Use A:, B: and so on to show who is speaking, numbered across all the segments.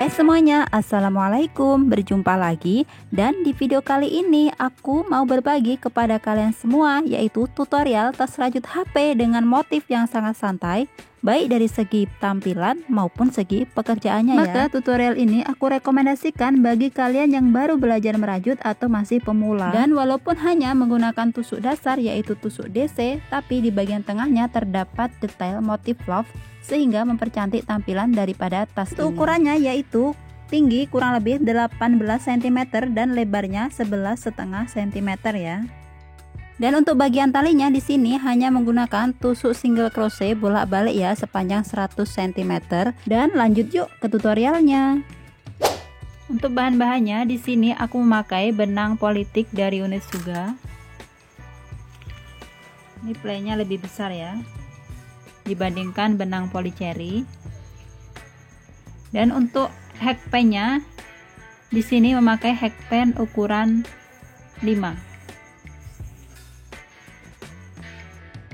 A: Semuanya, assalamualaikum, berjumpa lagi. Dan di video kali ini aku mau berbagi kepada kalian semua, yaitu tutorial tas rajut HP dengan motif yang sangat santai, baik dari segi tampilan maupun segi pekerjaannya. Maka tutorial ini aku rekomendasikan bagi kalian yang baru belajar merajut atau masih pemula. Dan walaupun hanya menggunakan tusuk dasar yaitu tusuk DC, tapi di bagian tengahnya terdapat detail motif love sehingga mempercantik tampilan daripada tas ini. Ukurannya yaitu tinggi kurang lebih 18 cm dan lebarnya 11,5 cm ya. Dan untuk bagian talinya di sini hanya menggunakan tusuk single crochet bolak-balik ya sepanjang 100 cm. Dan lanjut yuk ke tutorialnya. Untuk bahan-bahannya di sini aku memakai benang politik dari Unitsuga. Ini playnya lebih besar ya dibandingkan benang polycherry. Dan untuk hackpennya di sini memakai hackpen ukuran 5.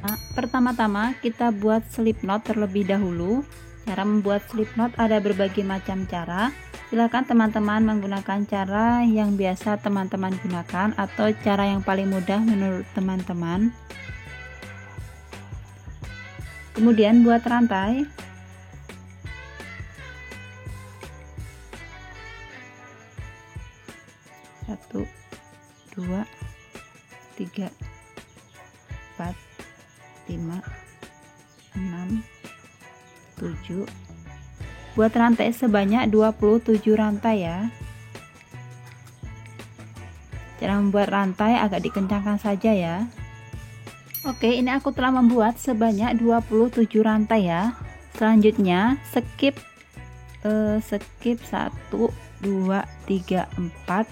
A: Nah, pertama-tama kita buat slip knot terlebih dahulu. Cara membuat slip knot ada berbagai macam cara. Silakan teman-teman menggunakan cara yang biasa teman-teman gunakan atau cara yang paling mudah menurut teman-teman. Kemudian buat rantai. Satu, dua, tiga, 4, 5, 6, 7. Buat rantai sebanyak 27 rantai ya. Cara membuat rantai agak dikencangkan saja ya. Oke, ini aku telah membuat sebanyak 27 rantai ya. Selanjutnya skip 1, 2, 3, 4.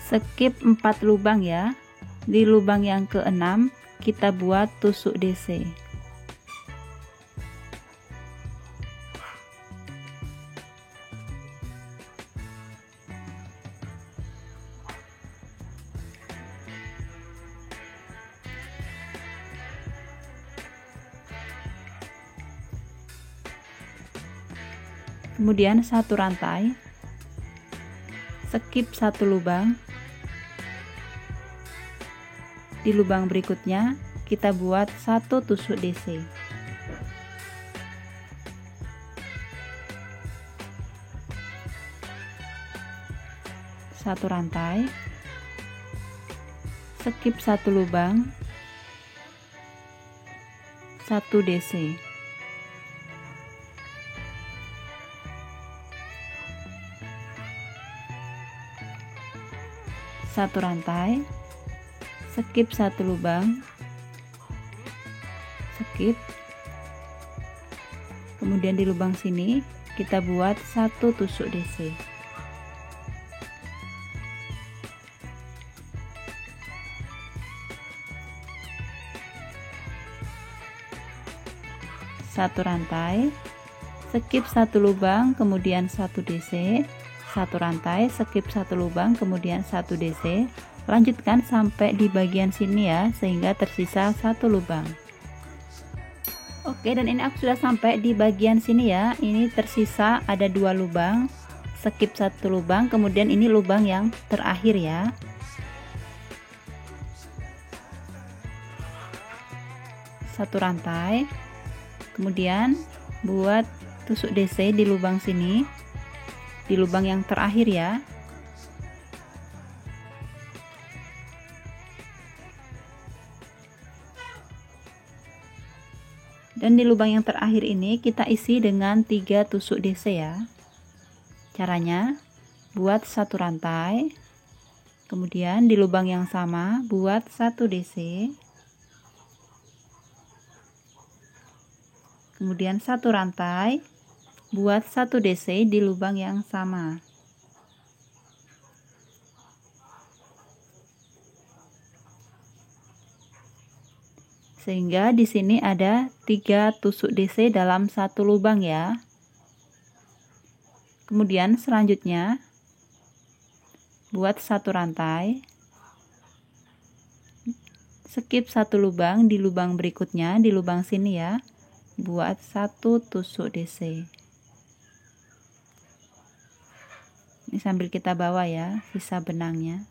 A: Skip 4 lubang ya. Di lubang yang ke-6 kita buat tusuk DC. Kemudian satu rantai, skip 1 lubang. Di lubang berikutnya kita buat 1 tusuk DC. Satu rantai, skip 1 lubang, 1 DC. Satu rantai, skip 1 lubang, skip. Kemudian di lubang sini kita buat 1 tusuk DC. Satu rantai, skip 1 lubang, kemudian 1 DC. Satu rantai, skip 1 lubang, kemudian 1 DC. Lanjutkan sampai di bagian sini ya, sehingga tersisa 1 lubang. Oke, dan ini aku sudah sampai di bagian sini ya. Ini tersisa ada 2 lubang, skip 1 lubang, kemudian ini lubang yang terakhir ya. Satu rantai, kemudian buat tusuk DC di lubang sini, di lubang yang terakhir ya. Dan di lubang yang terakhir ini kita isi dengan 3 tusuk DC ya. Caranya buat 1 rantai, kemudian di lubang yang sama buat 1 DC, kemudian 1 rantai, buat 1 DC di lubang yang sama. Sehingga di sini ada 3 tusuk DC dalam 1 lubang ya. Kemudian selanjutnya buat 1 rantai, skip 1 lubang di lubang berikutnya, di lubang sini ya, buat 1 tusuk DC. Ini sambil kita bawa ya sisa benangnya.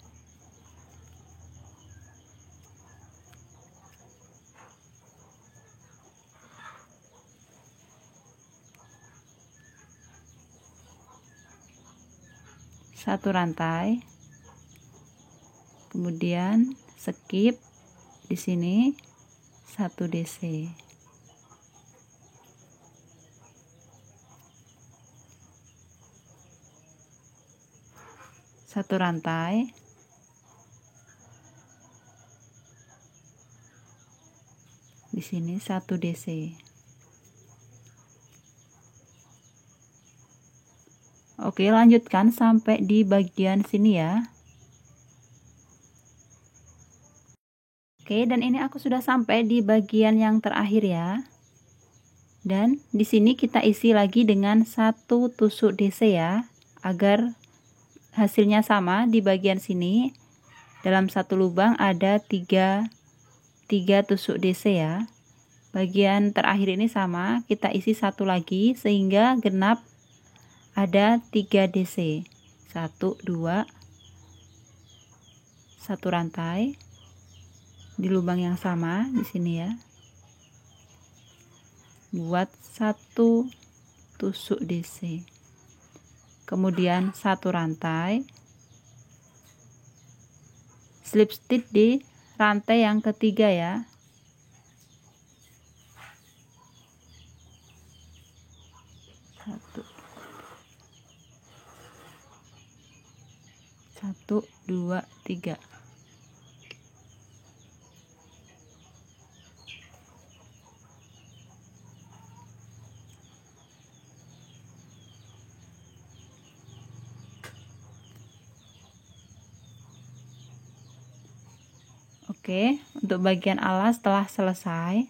A: Satu rantai, kemudian skip di sini 1 DC. Satu rantai, di sini 1 DC. Oke, lanjutkan sampai di bagian sini ya. Oke, dan ini aku sudah sampai di bagian yang terakhir ya. Dan di sini kita isi lagi dengan 1 tusuk DC ya, agar hasilnya sama. Di bagian sini dalam satu lubang ada 3 tusuk DC ya. Bagian terakhir ini sama, kita isi 1 lagi sehingga genap ada 3 DC. 1 2, 1 rantai di lubang yang sama di sini ya. Buat 1 tusuk DC. Kemudian 1 rantai. Slip stitch di rantai yang ketiga ya. Satu, dua, tiga. Oke, untuk bagian alas telah selesai.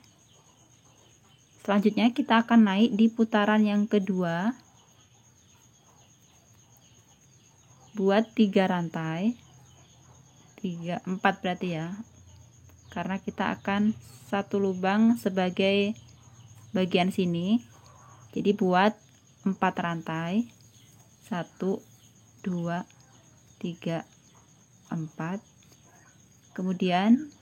A: Selanjutnya kita akan naik di putaran yang kedua. Buat 3 rantai. 4 berarti ya. Karena kita akan 1 lubang sebagai bagian sini. Jadi buat 4 rantai. 1 2 3 4. Kemudian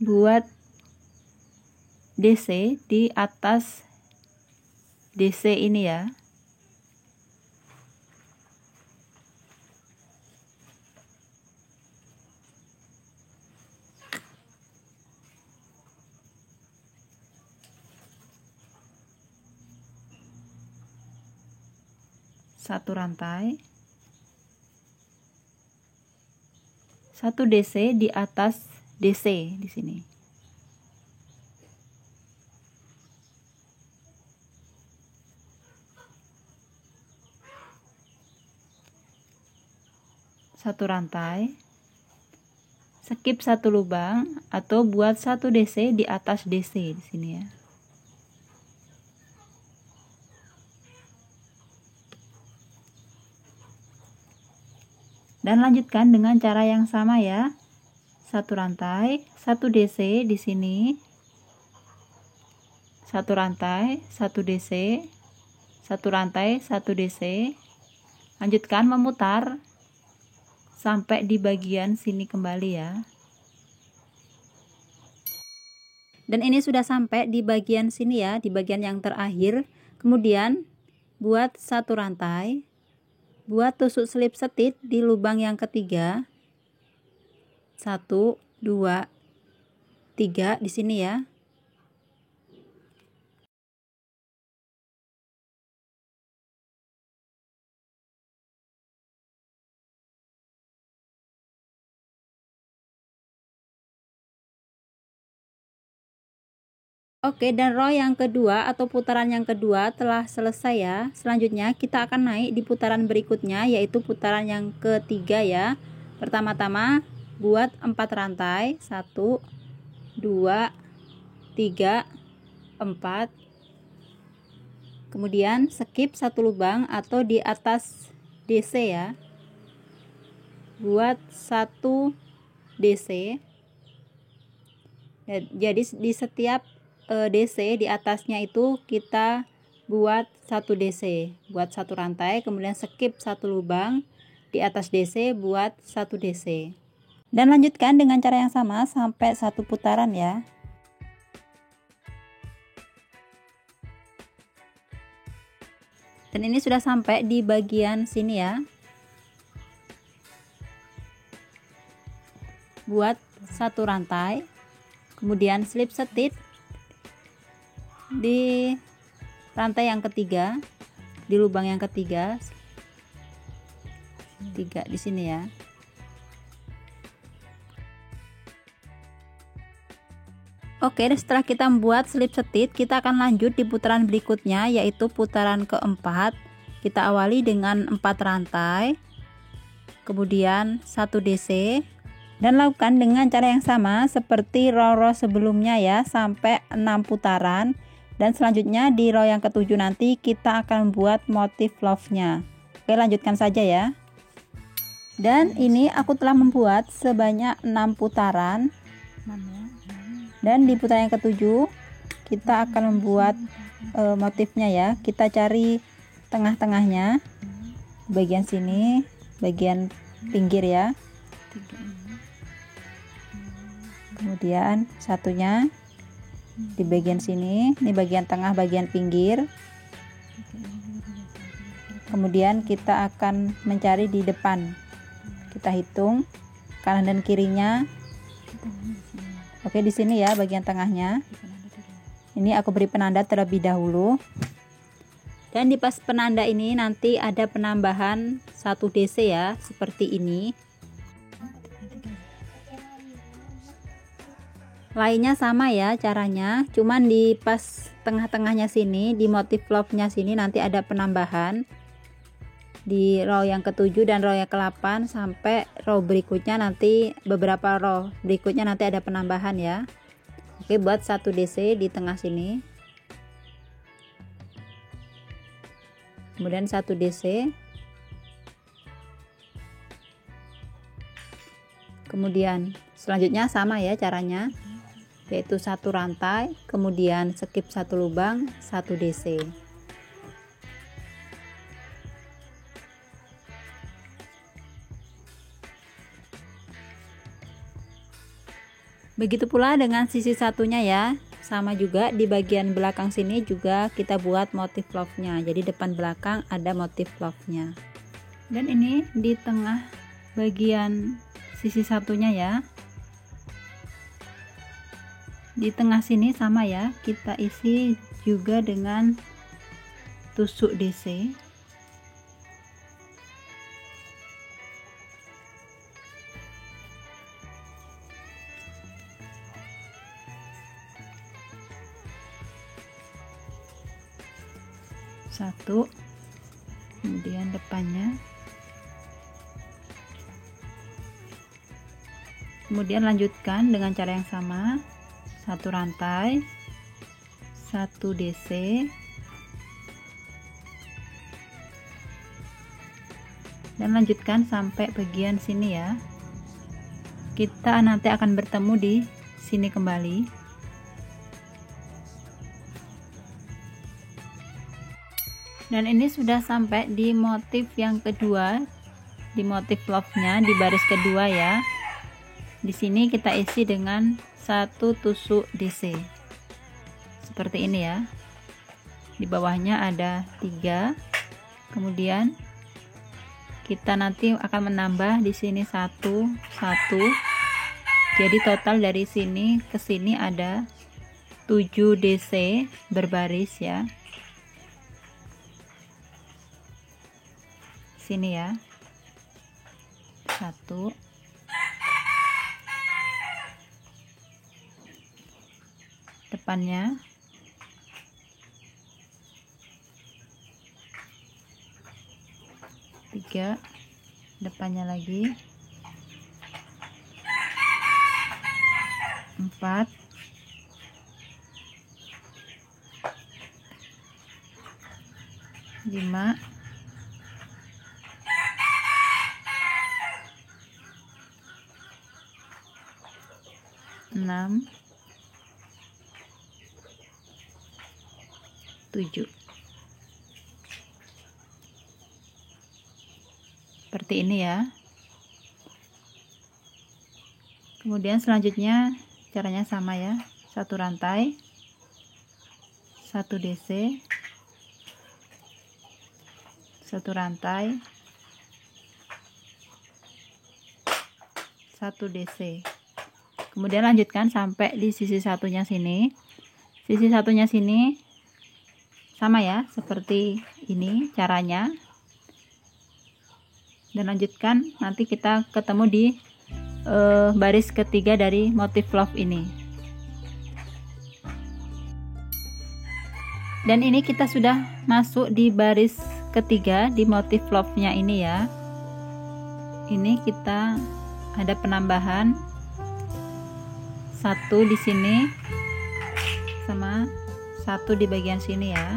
A: buat DC di atas DC ini ya. Satu rantai, 1 DC di atas DC di sini. Satu rantai, skip 1 lubang atau buat 1 DC di atas DC di sini ya. Dan lanjutkan dengan cara yang sama ya. 1 rantai, 1 DC di sini. 1 rantai, 1 DC. 1 rantai, 1 DC. Lanjutkan memutar sampai di bagian sini kembali ya. Dan ini sudah sampai di bagian sini ya, di bagian yang terakhir. Kemudian buat 1 rantai. Buat tusuk slip stitch di lubang yang ketiga. 1 2 3 di sini ya. Oke, dan row yang kedua atau putaran yang kedua telah selesai ya. Selanjutnya kita akan naik di putaran berikutnya, yaitu putaran yang ketiga ya. Pertama-tama buat 4 rantai. 1 2 3 4. Kemudian skip 1 lubang atau di atas DC ya. Buat 1 DC. Jadi di setiap DC di atasnya itu kita buat 1 DC, buat 1 rantai, kemudian skip 1 lubang di atas DC buat 1 DC. Dan lanjutkan dengan cara yang sama sampai 1 putaran ya. Dan ini sudah sampai di bagian sini ya. Buat 1 rantai, kemudian slip stitch di rantai yang ketiga, di lubang yang ketiga, 3 di sini ya. Oke, setelah kita membuat slip stitch, kita akan lanjut di putaran berikutnya, yaitu putaran keempat. Kita awali dengan 4 rantai, kemudian 1 DC, dan lakukan dengan cara yang sama seperti row sebelumnya ya, sampai 6 putaran. Dan selanjutnya di row yang ketujuh nanti kita akan buat motif love-nya. Oke, lanjutkan saja ya. Dan ini aku telah membuat sebanyak 6 putaran. Dan di putaran yang ketujuh kita akan membuat motifnya ya. Kita cari tengah-tengahnya, bagian sini, bagian pinggir ya. Kemudian satunya di bagian sini, ini bagian tengah, bagian pinggir. Kemudian kita akan mencari di depan. Kita hitung kanan dan kirinya. Oke, di sini ya bagian tengahnya. Ini aku beri penanda terlebih dahulu. Dan di pas penanda ini nanti ada penambahan 1 DC ya, seperti ini. Lainnya sama ya caranya, cuman di pas tengah-tengahnya sini, di motif love-nya sini nanti ada penambahan. Di row yang ke-7 dan row yang ke-8 sampai row berikutnya, nanti beberapa row berikutnya nanti ada penambahan ya. Oke, buat 1 DC di tengah sini, kemudian 1 DC, kemudian selanjutnya sama ya caranya, yaitu 1 rantai, kemudian skip 1 lubang, 1 DC. Begitu pula dengan sisi satunya ya, sama juga di bagian belakang sini juga kita buat motif love-nya. Jadi depan belakang ada motif love-nya. Dan ini di tengah bagian sisi satunya ya. Di tengah sini sama ya, kita isi juga dengan tusuk DC. Satu, kemudian depannya, kemudian lanjutkan dengan cara yang sama, 1 rantai, 1 DC, dan lanjutkan sampai bagian sini ya. Kita nanti akan bertemu di sini kembali. Dan ini sudah sampai di motif yang kedua, di motif love-nya di baris kedua ya. Di sini kita isi dengan 1 tusuk DC. Seperti ini ya. Di bawahnya ada 3. Kemudian kita nanti akan menambah di sini 1. Jadi total dari sini ke sini ada 7 DC berbaris ya. Sini ya, 1, depannya, 3, depannya lagi, 4, 5, 6, 7. seperti ini ya. Kemudian selanjutnya caranya sama ya, 1 rantai, 1 DC, 1 rantai, 1 DC. Kemudian lanjutkan sampai di sisi satunya sini. Sisi satunya sini sama ya, seperti ini caranya. Dan lanjutkan, nanti kita ketemu di baris ketiga dari motif love ini. Dan ini kita sudah masuk di baris ketiga di motif love-nya ini ya. Ini kita ada penambahan 1 di sini sama 1 di bagian sini ya.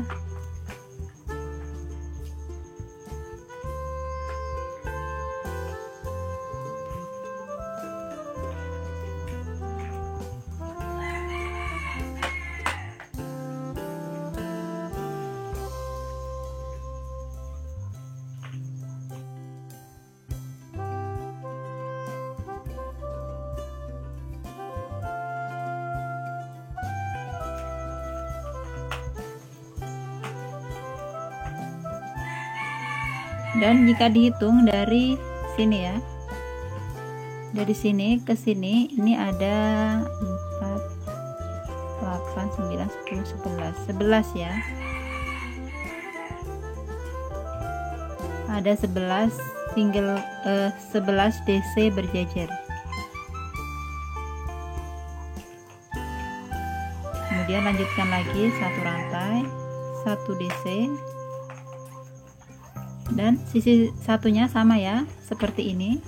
A: Dan jika dihitung dari sini ya, dari sini ke sini, ini ada 4, 8, 9, 10, 11 ya. Ada 11 DC berjejer. Kemudian lanjutkan lagi 1 rantai, 1 DC. Dan sisi satunya sama ya, seperti ini.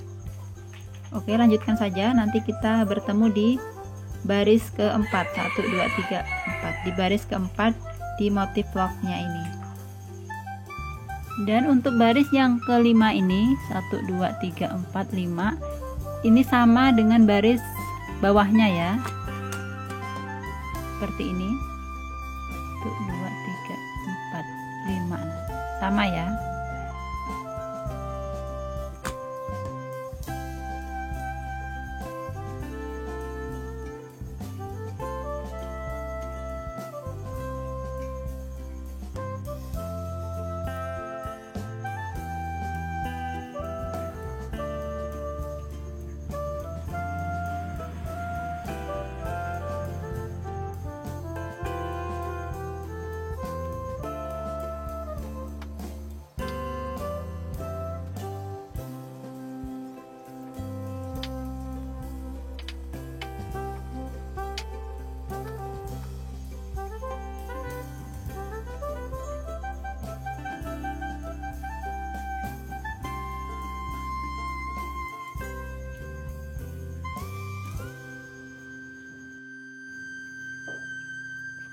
A: Oke, lanjutkan saja. Nanti kita bertemu di baris keempat, 1 2 3 4, di baris keempat di motif love-nya ini. Dan untuk baris yang kelima ini 1 2 3 4 5, ini sama dengan baris bawahnya ya, seperti ini. 1 2 3 4 5, sama ya.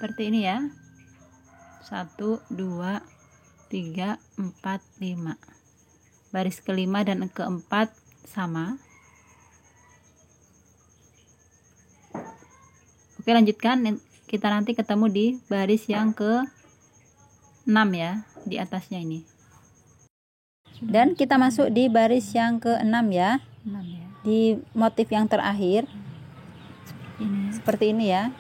A: Seperti ini ya, 1 2 3 4 5, baris kelima dan keempat sama. Oke, lanjutkan, kita nanti ketemu di baris yang ke 6 ya, di atasnya ini. Dan kita masuk di baris yang ke 6 ya, di motif yang terakhir seperti ini ya.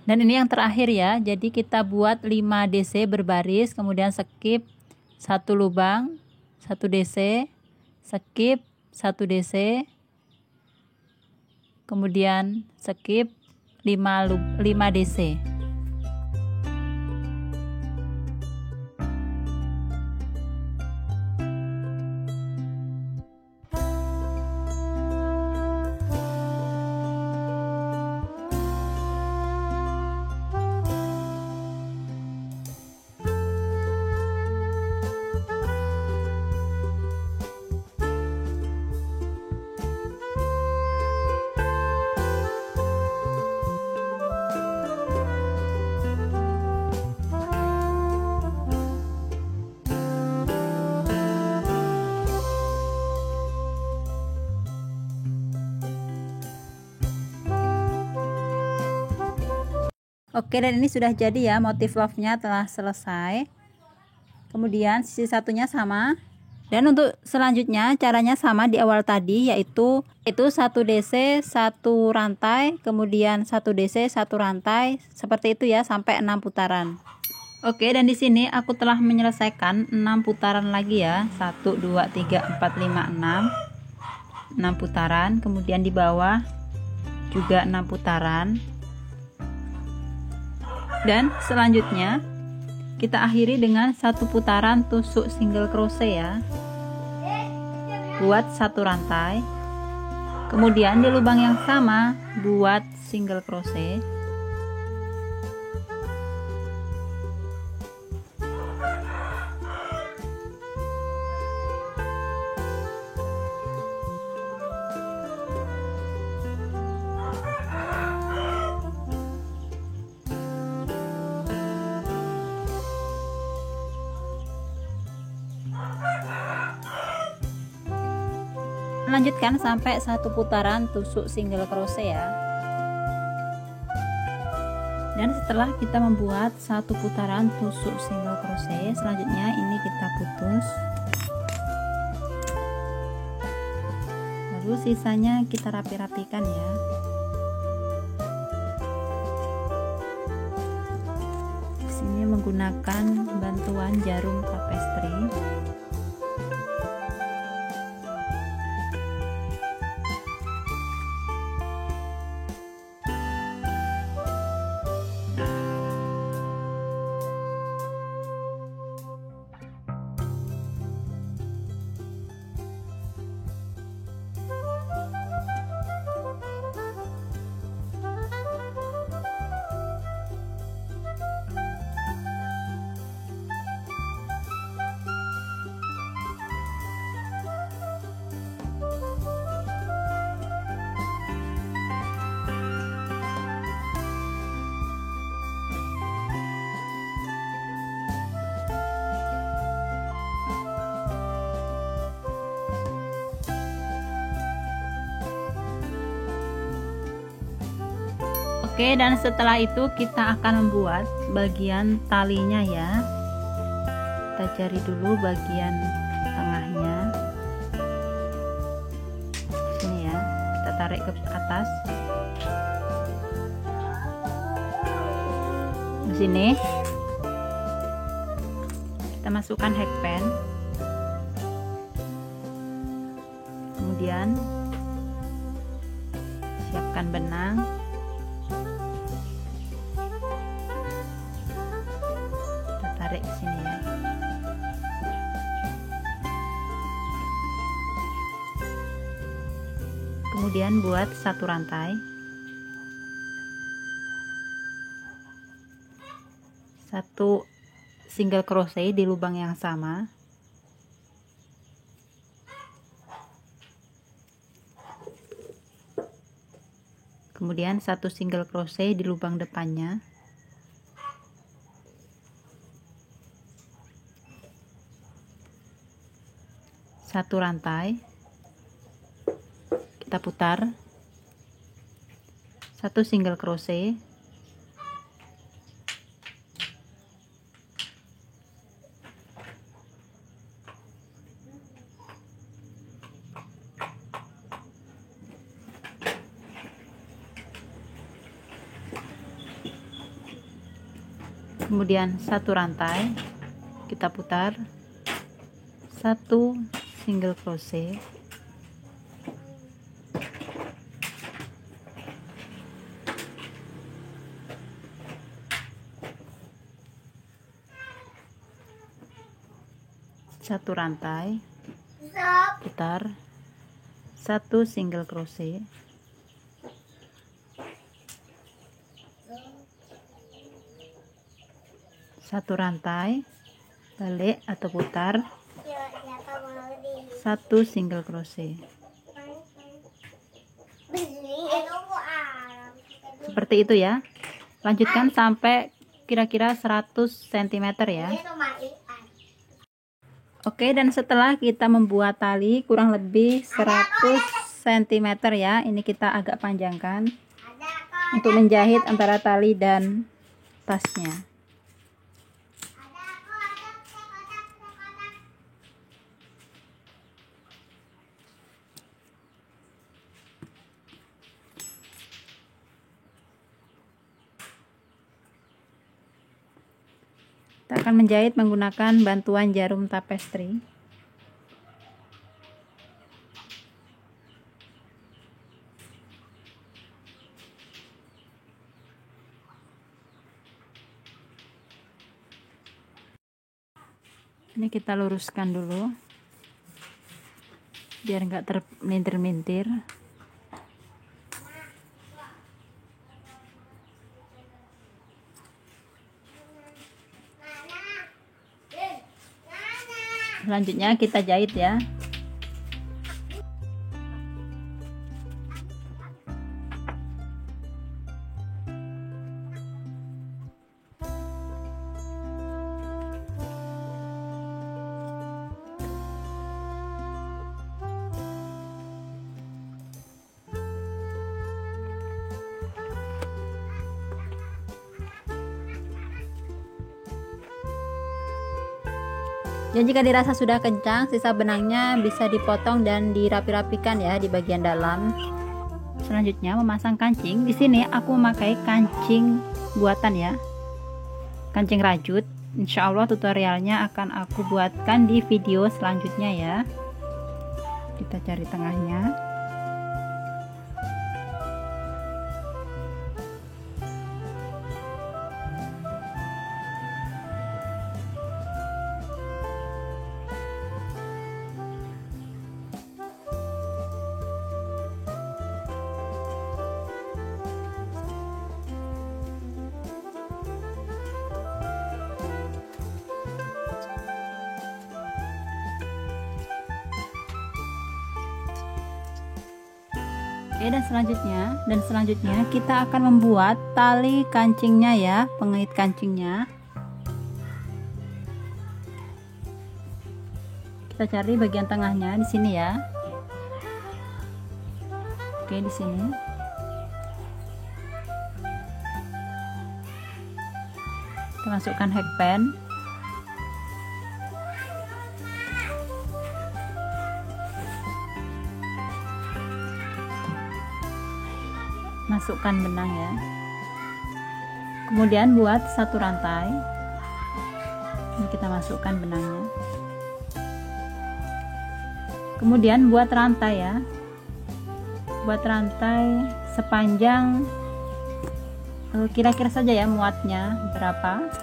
A: Dan ini yang terakhir ya, jadi kita buat 5 DC berbaris, kemudian skip 1 lubang, 1 DC, skip 1 DC, kemudian skip 5 DC. Oke, dan ini sudah jadi ya, motif love-nya telah selesai. Kemudian sisi satunya sama Dan untuk selanjutnya caranya sama di awal tadi, yaitu 1 DC 1 rantai, kemudian 1 DC 1 rantai, seperti itu ya sampai 6 putaran. Oke, dan di sini aku telah menyelesaikan 6 putaran lagi ya. 1 2 3 4 5 6. 6 putaran, kemudian di bawah juga 6 putaran. Dan selanjutnya kita akhiri dengan 1 putaran tusuk single crochet ya. Buat 1 rantai, kemudian di lubang yang sama buat single crochet, lanjutkan sampai 1 putaran tusuk single crochet ya. Dan setelah kita membuat 1 putaran tusuk single crochet, selanjutnya ini kita putus, lalu sisanya kita rapi-rapikan ya. Di sini menggunakan bantuan jarum tapestry. Oke, dan setelah itu kita akan membuat bagian talinya ya. Kita cari dulu bagian tengahnya. Sini ya, kita tarik ke atas. Di sini kita masukkan hakpan. Kemudian siapkan benang. Tarik ke sini ya. Kemudian buat 1 rantai, 1 single crochet di lubang yang sama, kemudian 1 single crochet di lubang depannya, satu rantai, kita putar, 1 single crochet, kemudian 1 rantai, kita putar, 1 single crochet, satu rantai, putar, 1 single crochet, satu rantai, balik atau putar, 1 single crochet. Seperti itu ya. Lanjutkan sampai kira-kira 100 cm ya. Oke, dan setelah kita membuat tali kurang lebih 100 cm ya, ini kita agak panjangkan untuk menjahit antara tali dan tasnya. Kita akan menjahit menggunakan bantuan jarum tapestri. Ini kita luruskan dulu biar enggak termelintir-melintir. Selanjutnya kita jahit ya. Dan jika dirasa sudah kencang, sisa benangnya bisa dipotong dan dirapi-rapikan ya di bagian dalam. Selanjutnya memasang kancing. Di sini aku memakai kancing buatan ya, kancing rajut. Insya Allah tutorialnya akan aku buatkan di video selanjutnya ya. Kita cari tengahnya. Oke, dan selanjutnya kita akan membuat tali kancingnya ya, pengait kancingnya. Kita cari bagian tengahnya di sini ya. Oke, di sini. Kita masukkan hakpan. Masukkan benang ya. Kemudian buat satu rantai. Ini kita masukkan benangnya. Kemudian buat rantai ya. Buat rantai sepanjang kira-kira saja ya muatnya berapa.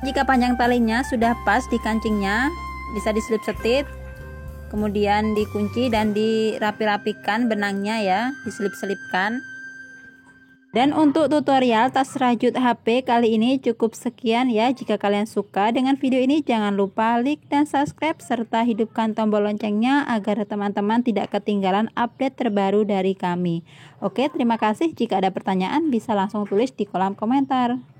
A: Jika panjang talinya sudah pas di kancingnya, bisa diselip setit, kemudian dikunci dan dirapi-rapikan benangnya ya, diselip-selipkan. Dan untuk tutorial tas rajut HP kali ini cukup sekian ya. Jika kalian suka dengan video ini, jangan lupa like dan subscribe serta hidupkan tombol loncengnya agar teman-teman tidak ketinggalan update terbaru dari kami. Oke, terima kasih. Jika ada pertanyaan bisa langsung tulis di kolom komentar.